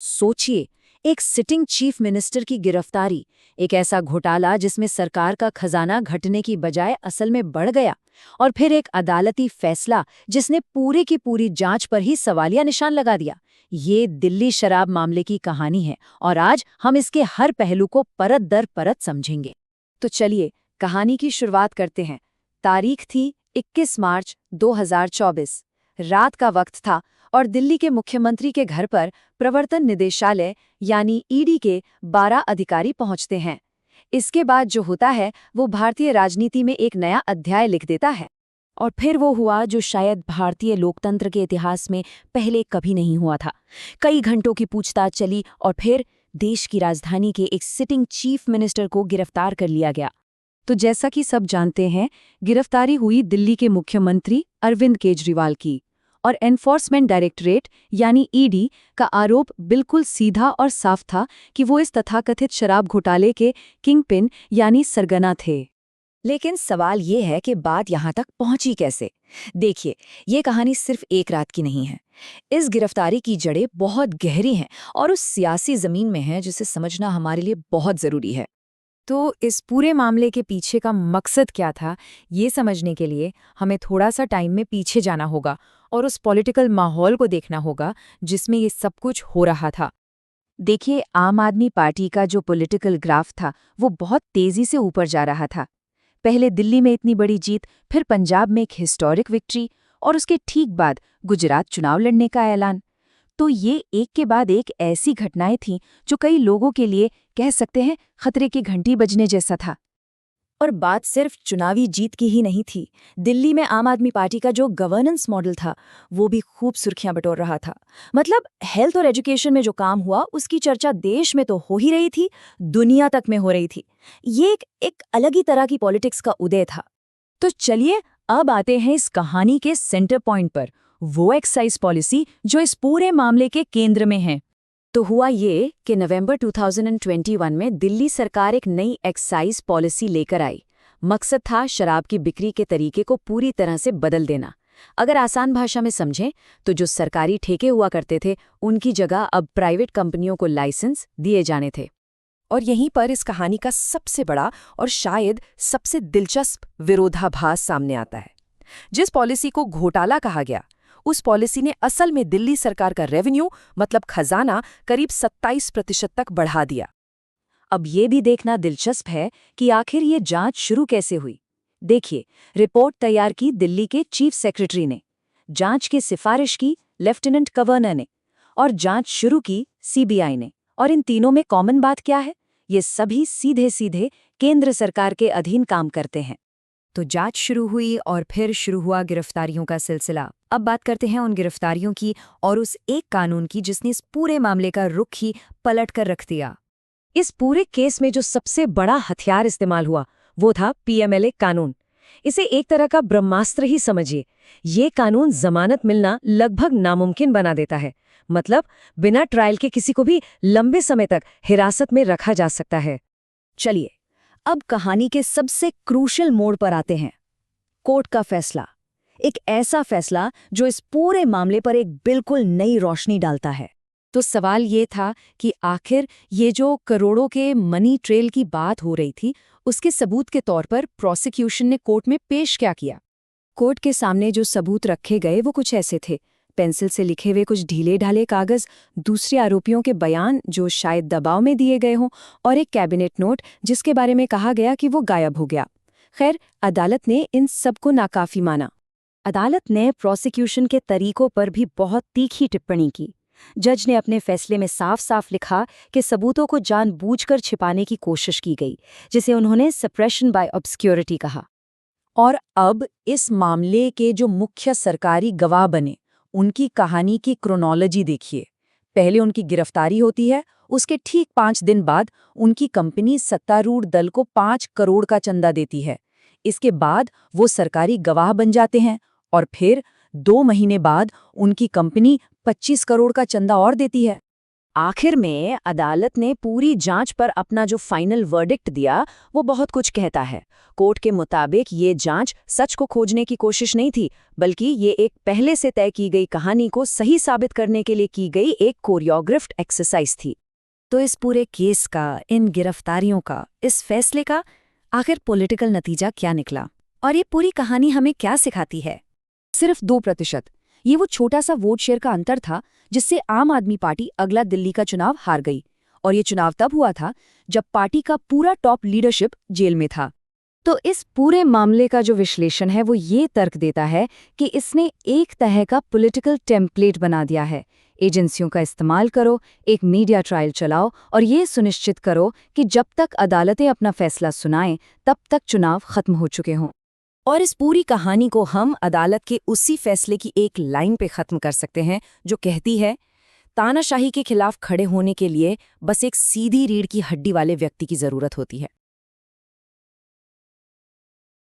सोचिए, एक sitting chief minister की गिरफ्तारी, एक ऐसा घोटाला जिसमें सरकार का खजाना घटने की बजाय असल में बढ़ गया, और फिर एक अदालती फैसला जिसने पूरी की पूरी जांच पर ही सवालिया निशान लगा दिया। ये दिल्ली शराब मामले की कहानी है और आज हम इसके हर पहलू को परत दर परत समझेंगे। तो चलिए कहानी की शुरुआत करते हैं। तारीख थी 21 मार्च 2024। रात का वक्त था और दिल्ली के मुख्यमंत्री के घर पर प्रवर्तन निदेशालय यानी ईडी के 12 अधिकारी पहुंचते हैं। इसके बाद जो होता है वो भारतीय राजनीति में एक नया अध्याय लिख देता है। और फिर वो हुआ जो शायद भारतीय लोकतंत्र के इतिहास में पहले कभी नहीं हुआ था। कई घंटों की पूछताछ चली और फिर देश की राजधानी के एक सिटिंग चीफ मिनिस्टर को गिरफ्तार कर लिया गया। तो जैसा कि सब जानते हैं, गिरफ्तारी हुई दिल्ली के मुख्यमंत्री अरविंद केजरीवाल की। और एनफोर्समेंट डायरेक्टरेट यानी ईडी का आरोप बिल्कुल सीधा और साफ था कि वो इस तथाकथित शराब घोटाले के किंगपिन यानी सरगना थे। लेकिन सवाल ये है कि बात यहाँ तक पहुंची कैसे। देखिए, ये कहानी सिर्फ एक रात की नहीं है। इस गिरफ्तारी की जड़ें बहुत गहरी हैं और उस सियासी जमीन में है जिसे समझना हमारे लिए बहुत जरूरी है। तो इस पूरे मामले के पीछे का मकसद क्या था, ये समझने के लिए हमें थोड़ा सा टाइम में पीछे जाना होगा और उस पॉलिटिकल माहौल को देखना होगा जिसमें ये सब कुछ हो रहा था। देखिए, आम आदमी पार्टी का जो पॉलिटिकल ग्राफ था वो बहुत तेजी से ऊपर जा रहा था। पहले दिल्ली में इतनी बड़ी जीत, फिर पंजाब में एक हिस्टोरिक विक्ट्री और उसके ठीक बाद गुजरात चुनाव लड़ने का ऐलान। तो ये एक के बाद एक ऐसी घटनाएं थीं जो कई लोगों के लिए कह सकते हैं खतरे की घंटी बजने जैसा था। और बात सिर्फ चुनावी जीत की ही नहीं थी। दिल्ली में आम आदमी पार्टी का जो गवर्नेंस मॉडल था वो भी खूब सुर्खियां बटोर रहा था। मतलब हेल्थ और एजुकेशन में जो काम हुआ उसकी चर्चा देश में तो हो ही रही थी, दुनिया तक में हो रही थी। ये एक अलग ही तरह की पॉलिटिक्स का उदय था। तो चलिए अब आते हैं इस कहानी के सेंटर पॉइंट पर, वो एक्साइज पॉलिसी जो इस पूरे मामले के केंद्र में है। तो हुआ ये कि नवंबर 2021 में दिल्ली सरकार एक नई एक्साइज पॉलिसी लेकर आई। मकसद था शराब की बिक्री के तरीके को पूरी तरह से बदल देना। अगर आसान भाषा में समझें तो जो सरकारी ठेके हुआ करते थे उनकी जगह अब प्राइवेट कंपनियों को लाइसेंस दिए जाने थे। और यहीं पर इस कहानी का सबसे बड़ा और शायद सबसे दिलचस्प विरोधाभास सामने आता है। जिस पॉलिसी को घोटाला कहा गया, उस पॉलिसी ने असल में दिल्ली सरकार का रेवेन्यू मतलब खजाना करीब 27% तक बढ़ा दिया। अब ये भी देखना दिलचस्प है कि आखिर ये जांच शुरू कैसे हुई। देखिए, रिपोर्ट तैयार की दिल्ली के चीफ सेक्रेटरी ने, जांच की सिफारिश की लेफ्टिनेंट गवर्नर ने और जांच शुरू की सीबीआई ने। और इन तीनों में कॉमन बात क्या है? ये सभी सीधे सीधे केंद्र सरकार के अधीन काम करते हैं। तो जांच शुरू हुई और फिर शुरू हुआ गिरफ्तारियों का सिलसिला। अब बात करते हैं उन गिरफ्तारियों की और उस एक कानून की जिसने इस पूरे मामले का रुख ही पलट कर रख दिया। इस पूरे केस में जो सबसे बड़ा हथियार इस्तेमाल हुआ वो था पीएमएलए कानून। इसे एक तरह का ब्रह्मास्त्र ही समझिए। ये कानून जमानत मिलना लगभग नामुमकिन बना देता है। मतलब बिना ट्रायल के किसी को भी लंबे समय तक हिरासत में रखा जा सकता है। चलिए अब कहानी के सबसे क्रूशियल मोड़ पर आते हैं। कोर्ट का फैसला, एक ऐसा फैसला जो इस पूरे मामले पर एक बिल्कुल नई रोशनी डालता है। तो सवाल ये था कि आखिर ये जो करोड़ों के मनी ट्रेल की बात हो रही थी उसके सबूत के तौर पर प्रोसिक्यूशन ने कोर्ट में पेश क्या किया। कोर्ट के सामने जो सबूत रखे गए वो कुछ ऐसे थे। पेंसिल से लिखे हुए कुछ ढीले ढाले कागज, दूसरे आरोपियों के बयान जो शायद दबाव में दिए गए हों, और एक कैबिनेट नोट जिसके बारे में कहा गया कि वो गायब हो गया। खैर, अदालत ने इन सबको नाकाफी माना। अदालत ने प्रोसिक्यूशन के तरीकों पर भी बहुत तीखी टिप्पणी की। जज ने अपने फैसले में साफ साफ लिखा कि सबूतों को जानबूझकर छिपाने की कोशिश की गई, जिसे उन्होंने सप्रेशन बाय ऑब्सक्योरिटी कहा। और अब इस मामले के जो मुख्य सरकारी गवाह बने उनकी कहानी की क्रोनोलॉजी देखिए। पहले उनकी गिरफ्तारी होती है, उसके ठीक 5 दिन बाद उनकी कंपनी सत्तारूढ़ दल को 5 करोड़ का चंदा देती है। इसके बाद वो सरकारी गवाह बन जाते हैं और फिर 2 महीने बाद उनकी कंपनी 25 करोड़ का चंदा और देती है। आखिर में अदालत ने पूरी जांच पर अपना जो फाइनल वर्डिक्ट दिया वो बहुत कुछ कहता है। कोर्ट के मुताबिक ये जांच सच को खोजने की कोशिश नहीं थी, बल्कि ये एक पहले से तय की गई कहानी को सही साबित करने के लिए की गई एक कोरियोग्राफ्ड एक्सरसाइज थी। तो इस पूरे केस का, इन गिरफ्तारियों का, इस फैसले का आखिर पॉलिटिकल नतीजा क्या निकला और ये पूरी कहानी हमें क्या सिखाती है? सिर्फ 2%। ये वो छोटा सा वोट शेयर का अंतर था जिससे आम आदमी पार्टी अगला दिल्ली का चुनाव हार गई। और ये चुनाव तब हुआ था जब पार्टी का पूरा टॉप लीडरशिप जेल में था। तो इस पूरे मामले का जो विश्लेषण है वो ये तर्क देता है कि इसने एक तरह का पॉलिटिकल टेम्पलेट बना दिया है। एजेंसियों का इस्तेमाल करो, एक मीडिया ट्रायल चलाओ और ये सुनिश्चित करो कि जब तक अदालतें अपना फैसला सुनाएं तब तक चुनाव खत्म हो चुके हों। और इस पूरी कहानी को हम अदालत के उसी फैसले की एक लाइन पे खत्म कर सकते हैं जो कहती है, तानाशाही के खिलाफ खड़े होने के लिए बस एक सीधी रीढ़ की हड्डी वाले व्यक्ति की जरूरत होती है।